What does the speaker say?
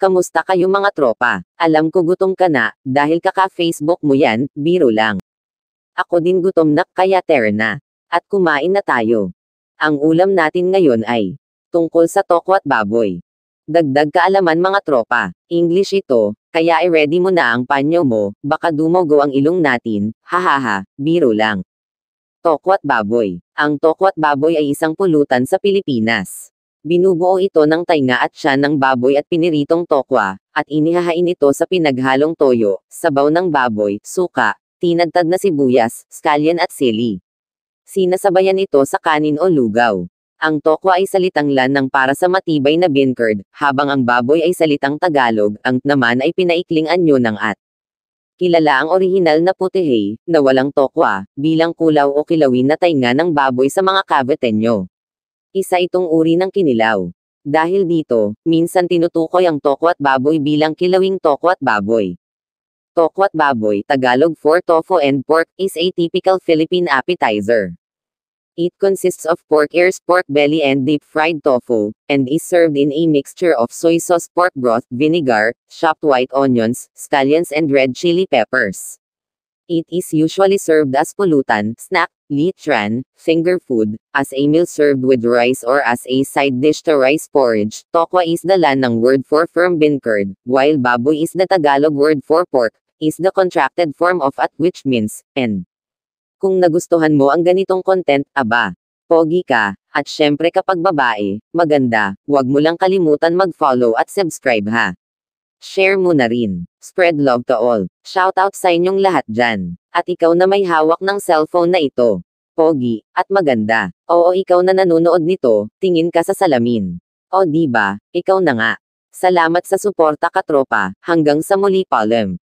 Kamusta kayo mga tropa? Alam ko gutom ka na, dahil kaka-Facebook mo yan, biro lang. Ako din gutom na, kaya tara na. At kumain na tayo. Ang ulam natin ngayon ay tungkol sa toko at baboy. Dagdag kaalaman mga tropa. English ito, kaya i-ready mo na ang panyo mo, baka dumogo ang ilong natin, hahaha, biro lang. Toko at baboy. Ang toko at baboy ay isang pulutan sa Pilipinas. Binubuo ito ng tainga at tiyan ng baboy at piniritong tokwa, at inihahain ito sa pinaghalong toyo, sabaw ng baboy, suka, tinadtad na sibuyas, scallion at sili. Sinasabayan ito sa kanin o lugaw. Ang tokwa ay salitang lanang para sa matibay na bean curd, habang ang baboy ay salitang Tagalog, ang naman ay pinaikling anyo ng at. Kilala ang orihinal na putehe, na walang tokwa, bilang kulaw o kilawin na tainga ng baboy sa mga Caviteño. Isa itong uri ng kinilaw. Dahil dito, minsan tinutukoy ang toko at baboy bilang kilawing toko at baboy. Toko at baboy, Tagalog for tofu and pork, is a typical Philippine appetizer. It consists of pork ears, pork belly and deep-fried tofu, and is served in a mixture of soy sauce, pork broth, vinegar, chopped white onions, scallions and red chili peppers. It is usually served as pulutan, snack, lechon, finger food, as a meal served with rice or as a side dish to rice porridge. Tokwa is the lanang word for firm bean curd, while baboy is the Tagalog word for pork, is the contracted form of at which means, and. Kung nagustuhan mo ang ganitong content, aba, pogi ka, at syempre kapag babae, maganda, huwag mo lang kalimutan mag-follow at subscribe ha. Share mo na rin. Spread love to all. Shoutout sa inyong lahat dyan. At ikaw na may hawak ng cellphone na ito. Pogi, at maganda. Oo, ikaw na nanonood nito, tingin ka sa salamin. O diba, ikaw na nga. Salamat sa suporta katropa, hanggang sa muli palem.